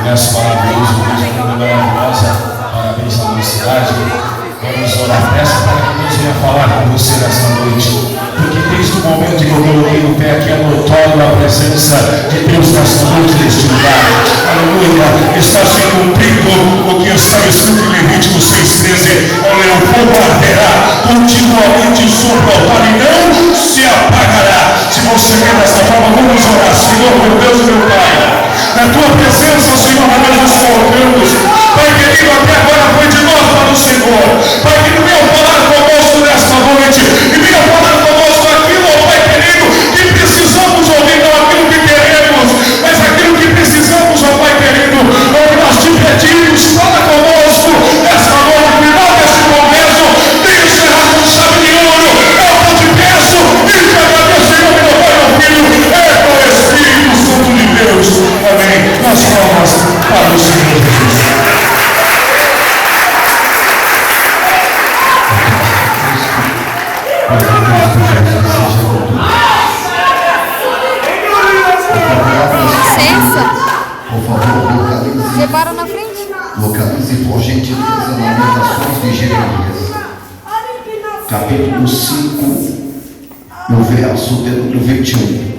Nessa maravilhosa, maravilhosa, parabéns à mocidade. Vamos orar nessa para que Deus venha falar com você nessa noite. Porque desde o momento que eu coloquei o pé aqui é notório a presença de Deus nessa noite, neste lugar. Aleluia. Está se cumprindo o que está escrito em Levítico 6,13. Olha, o fogo arderá continuamente sobre o altar e não se apagará. Se você quer dessa forma, vamos orar. Senhor, meu Deus, meu Pai, na tua presença, Senhor, nós nos colocamos. Pai querido, até agora foi de nós para o Senhor. Pai querido, venha falar conosco nesta noite. E venha falar conosco aquilo, Pai querido, que precisamos ouvir, não aquilo que queremos, mas aquilo que precisamos, Pai querido. Nós te pedimos, fala conosco nesta noite, final deste momento. Venha encerrar com chave de ouro. Eu te peço e te agradeço em nome do Pai e do Filho e do Espírito Santo de Deus. Amém. Nós palmas para o Senhor Jesus. Licença. Por favor, localize. Você para na frente. Localize por gentileza Lamentações de Jeremias, capítulo 5, no verso de número 21.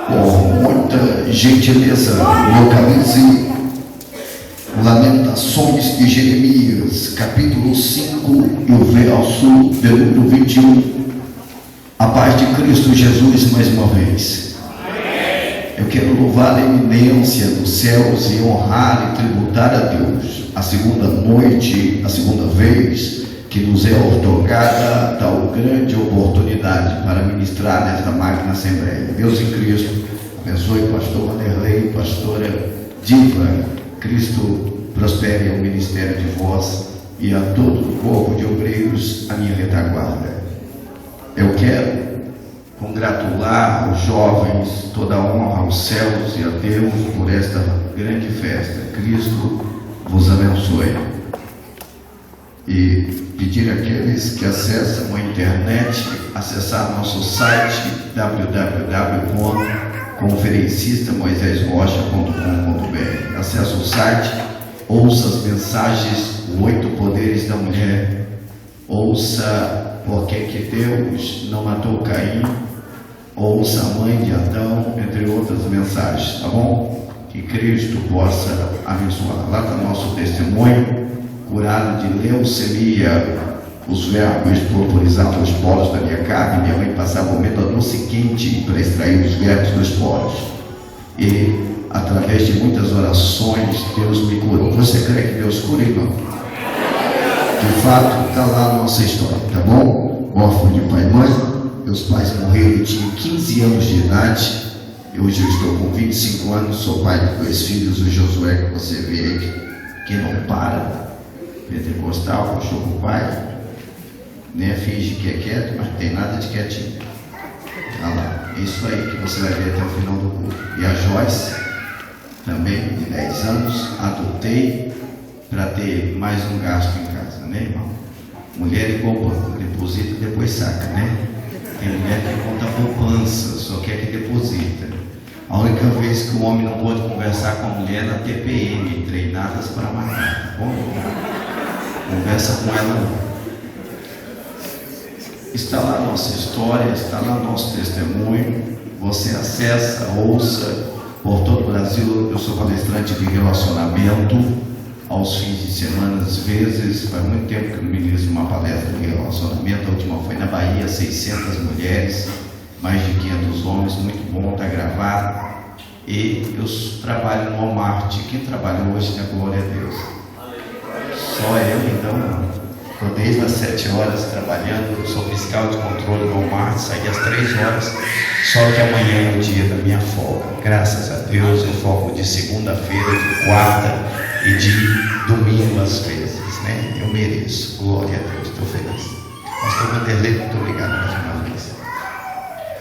Por muita gentileza, localize Lamentações de Jeremias, capítulo 5, no verso de número 21. A paz de Cristo Jesus mais uma vez. Eu quero louvar a eminência dos céus e honrar e tributar a Deus a segunda noite, a segunda vez que nos é otorgada tal grande oportunidade para ministrar nesta magna Assembleia. Deus em Cristo, abençoe o pastor Vanderlei, pastora Diva. Cristo prospere o ministério de vós e a todo o corpo de obreiros a minha retaguarda. Eu quero congratular os jovens, toda a honra aos céus e a Deus por esta grande festa. Cristo vos abençoe. E pedir àqueles que acessam a internet, acessar nosso site www.conferencistamoisesrocha.com.br. Acesse o site, ouça as mensagens, os 8 poderes da mulher, ouça por que Deus não matou Caim, ouça a mãe de Adão, entre outras mensagens, tá bom? Que Cristo possa abençoar. Lá está nosso testemunho, curado de leucemia, os vermes purpurizavam os poros da minha carne, minha mãe passava o método seguinte para extrair os vermes dos poros, e através de muitas orações Deus me curou. Você crê que Deus cura, irmão? De fato, está lá a nossa história, tá bom? Órfão de pai e mãe, meus pais morreram, eu tinha 15 anos de idade, e hoje eu estou com 25 anos, sou pai de 2 filhos, o Josué que você vê aí, que não para, pentecostal, cachorro pai, né? Finge que é quieto, mas não tem nada de quietinho. Olha lá, é isso aí que você vai ver até o final do culto. E a Joyce, também de 10 anos, adotei para ter mais um gasto em casa, né, irmão? Mulher igual banco, deposita e depois saca, né? Tem mulher que conta poupança, só quer que deposita. A única vez que o homem não pode conversar com a mulher é na TPM, treinadas para matar, tá bom? Conversa com ela não. Está lá a nossa história, está lá nosso testemunho. Você acessa, ouça por todo o Brasil. Eu sou palestrante de relacionamento aos fins de semana, às vezes. Faz muito tempo que eu ministro uma palestra de relacionamento. A última foi na Bahia, 600 mulheres, mais de 500 homens. Muito bom, está gravado. E eu trabalho no Walmart. Quem trabalha hoje tem a glória a Deus. Só eu, então não. Estou desde as 7 horas trabalhando, sou fiscal de controle do Walmart, saí às 3 horas, só que amanhã é o dia da minha folga. Graças a Deus eu folgo de segunda-feira, de quarta e de domingo às vezes, né? Eu mereço, glória a Deus, estou feliz. Pastor Vanderlei, muito obrigado mais uma vez.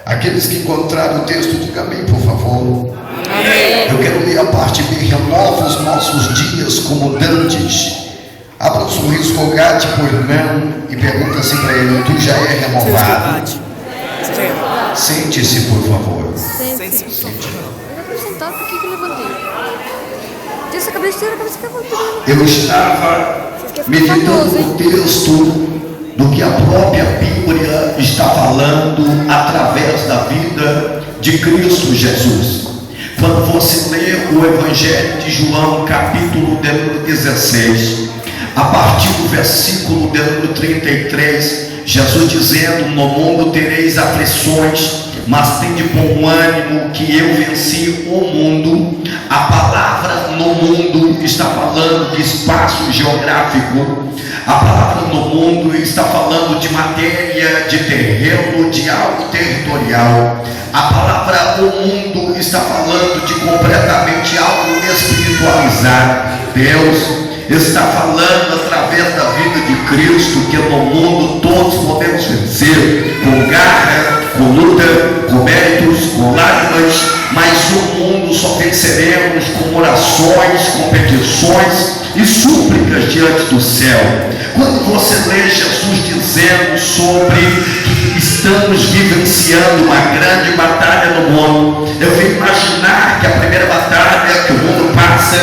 Aqueles que encontraram o texto, diga amém, por favor. Amém. Eu quero ler a parte B, renova os nossos dias como dantes. Abra um sorriso, rogate por irmão e pergunta assim para ele: tu já é renovado? Sente-se, por favor. Sente-se. Eu vou apresentar, por que eu levantei? besteira, cabeça que Eu estava meditando no texto do que a própria Bíblia está falando através da vida de Cristo Jesus. Quando você lê o Evangelho de João, capítulo de número 16, a partir do versículo de número 33, Jesus dizendo: no mundo tereis aflições, mas tende bom ânimo, que eu venci o mundo. A palavra no mundo está falando de espaço geográfico. A palavra no mundo está falando de matéria, de terreno, de algo territorial. A palavra o mundo está falando de completamente algo espiritualizado. Deus está falando através da vida de Cristo que no mundo todos podemos vencer com garra, com luta, com méritos, com lágrimas, mas o mundo só venceremos com orações, com petições e súplicas diante do céu. Quando você lê Jesus dizendo sobre que estamos vivenciando uma grande batalha no mundo, eu venho imaginar que a primeira batalha que o mundo passa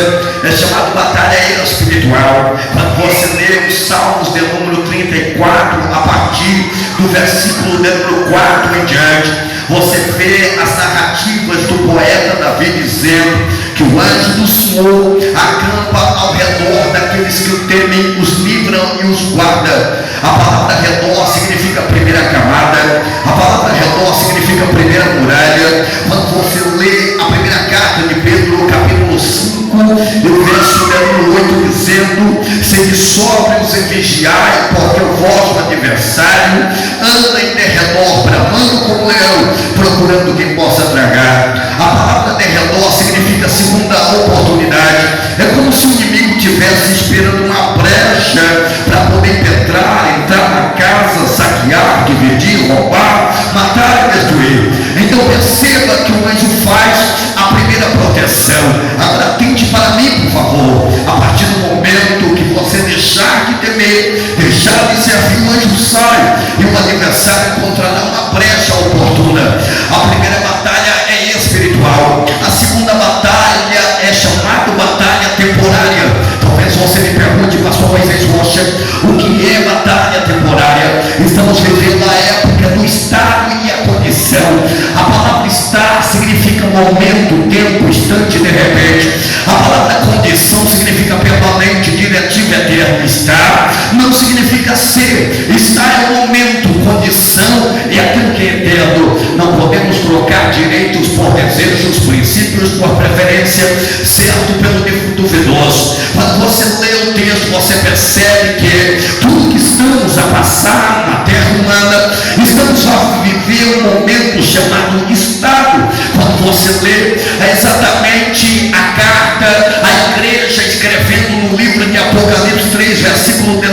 é chamada batalha espiritual. Quando você lê os Salmos de número 34, a partir do versículo de número 4 em diante, você vê as narrativas do poeta Davi dizendo que o anjo do Senhor acampa ao redor daqueles que o temem, os livram e os guarda. A palavra redor significa primeira camada, a palavra redor significa primeira muralha. Quando você lê a primeira carta de Pedro, no capítulo 5, o verso número 8, dizendo: sede sóbrios e vigiai, porque o vosso adversário anda em derredor, bramando como leão, procurando quem possa tragar. A palavra derredor significa segunda oportunidade. É como se o inimigo estivesse esperando uma brecha para poder entrar na casa, saquear, dividir, roubar, matar e destruir. Então perceba que o anjo faz a primeira proteção. Agora atente para mim, por favor. A partir do momento que você deixar de temer, deixar de servir, o anjo sai e o adversário encontrará uma brecha oportuna. A primeira batalha é espiritual. A segunda batalha é chamada batalha temporária. Talvez você me pergunte, pastor Moisés Rocha, o que é batalha temporária? Estamos vivendo a época do estado e a condição. A palavra estar significa momento, tempo, instante, de repente. A palavra condição significa permanente, diretivo, eterno. Estar não significa ser. Estar é o momento, condição é aquilo que é eterno. Não podemos trocar direitos por desejos, princípios por preferência, certo pelo duvidoso. Quando você lê o texto, você percebe que tudo que estamos a passar na terra humana, estamos a viver um momento chamado estado. Quando você lê, é exatamente a carta à igreja escrevendo no livro de Apocalipse 3, versículo 8: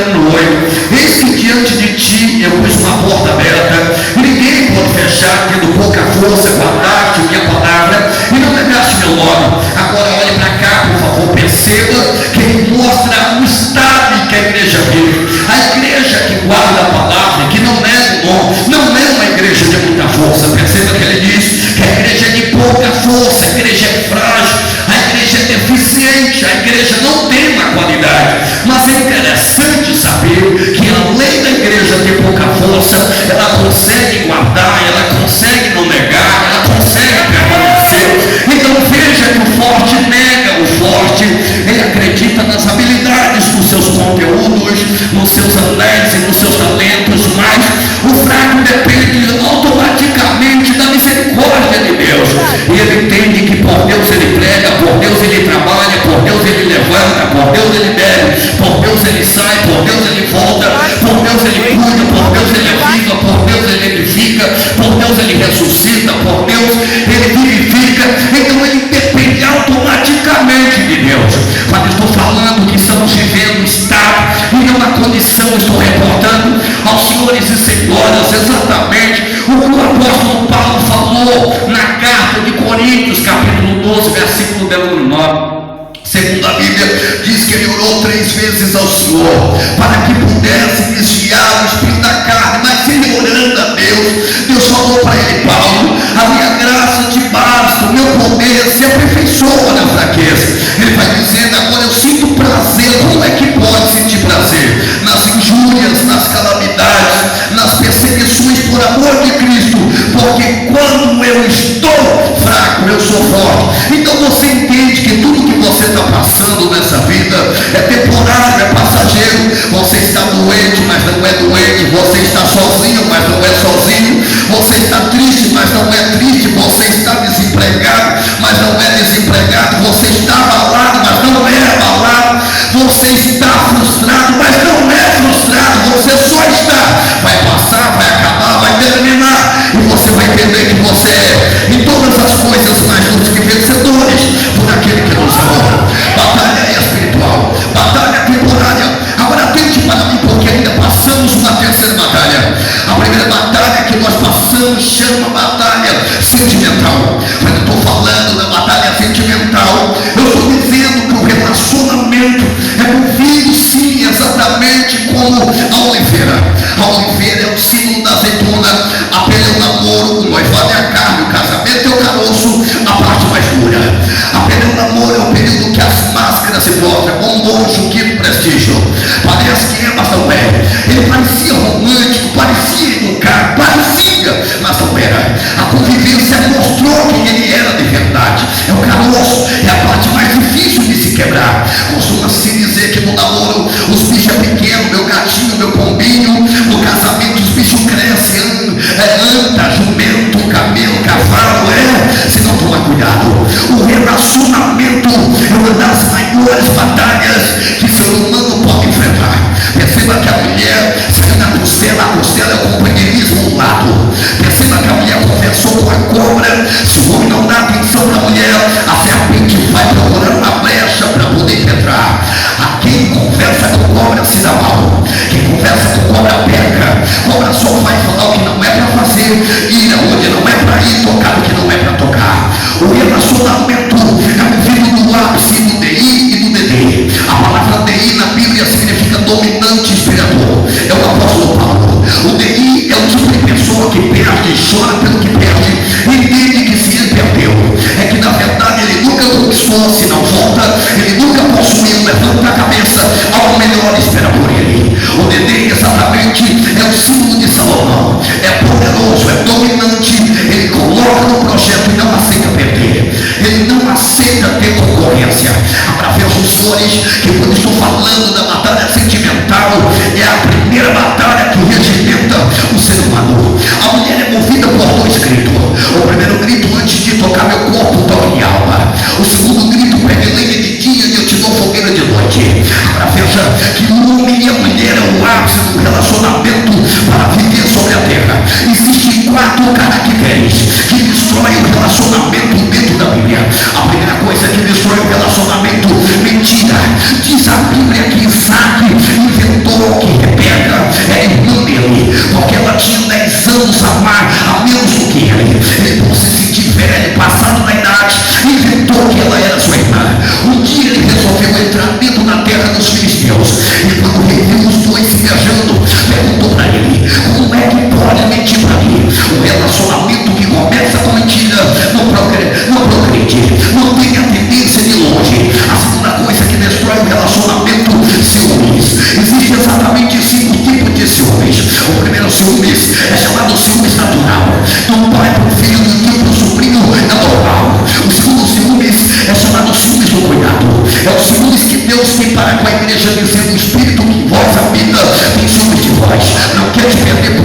eis que diante de ti eu pus uma porta aberta, ninguém pode fechar, tendo pouca força, guardaste minha palavra e não negaste meu nome. Agora olhe para cá, por favor, perceba que ele mostra o estado em que a igreja vive. A igreja que guarda a palavra, que não nega o nome, não é uma igreja de muita força. Perceba que ele diz que a igreja é de pouca força, a igreja é frágil, a igreja é deficiente, a igreja não tem uma qualidade. Mas é interessante saber que além da igreja ter pouca força, ela consegue guardar, ela consegue não negar, ela consegue permanecer. Então veja que o forte nega o forte, ele acredita nas habilidades dos seus conteúdos, nos seus anéis e nos seus talentos, mas o fraco depende automaticamente da misericórdia de Deus. E ele entende que por Deus ele prega, por Deus ele trabalha, por Deus ele levanta, por Deus ele bebe, por Deus ele sai, por Deus ele volta, por Deus ele cuida, por Deus ele aviva, por Deus ele edifica, por Deus ele ressuscita, por Deus ele vivifica. Então ele depende automaticamente de Deus. Quando estou falando que estamos vivendo estado e não uma condição, estou reportando aos senhores e senhoras exatamente o que o apóstolo Paulo falou na carta de Coríntios, capítulo 12, versículo de número 9. Segundo a Bíblia, diz que ele orou 3 vezes ao Senhor para que pudesse desviar o espírito da carne. Mas ele orando a Deus, Deus falou para ele: Paulo, a minha graça te basta, o meu poder se aperfeiçoa na fraqueza. Ele vai dizendo: agora uma das maiores batalhas que o ser humano pode enfrentar. Perceba que a mulher saiu da costela, a costela é o companheirismo do lado. Perceba que a mulher conversou com a cobra. Se o homem não dá atenção para a mulher, a serpente vai procurar uma brecha para poder penetrar. A quem conversa com cobra se dá mal. Quem conversa com cobra peca. Cobra só vai falar o que não é para fazer, ir aonde não é para ir, tocar o que não é para tocar. O relacionamento é vivido no ápice do DI e do DD. A palavra DI na Bíblia significa dominante inspirador. É o apóstolo Paulo. O DI é o tipo de pessoa que perde, chora pelo que perde, entende que se ele perdeu, é que na verdade ele nunca conquistou, se não volta, ele nunca possuiu, levanta a cabeça, algo melhor espera por ele. O DD exatamente é o símbolo de Salomão. É poderoso, é dominante, ele coloca no projeto e não aceita perder. Ele não aceita ter concorrência. Através dos senhores, que quando estou falando da batalha sentimental, é a primeira batalha que regimenta o ser humano. A mulher é movida por dois gritos. O primeiro grito, antes de tocar meu corpo, toca minha alma. O segundo grito, pega lenha de dia e eu te dou fogueira de noite. Agora veja que o homem e a mulher é o ápice do relacionamento para viver sobre a terra. Existem 4 caracteres que destroem o relacionamento dentro da Bíblia. A primeira coisa que destrói o relacionamento, mentira. Diz a Bíblia que Isaac inventou que Rebeca é irmã dele, porque ela tinha 10 anos a menos do que ele. Ele, por se sentir velho, passado na idade, inventou que ela era sua irmã. Um dia ele resolveu entrar dentro da terra dos filisteus, e quando reviu os dois se viajando, perguntou para ele: como é que pode mentir para mim? Um relacionamento que começa com mentira não progride, não tem a tendência de longe. A segunda coisa que destrói o relacionamento, ciúmes. Existem exatamente 5 tipos de ciúmes. O primeiro ciúmes é chamado ciúmes natural, do pai para o filho, do tio para o sobrinho, é normal. O segundo ciúmes é chamado ciúmes do cuidado. É o ciúmes que Deus tem para com a igreja, dizendo: o Espírito que vós habita tem ciúmes de vós, não quer te perder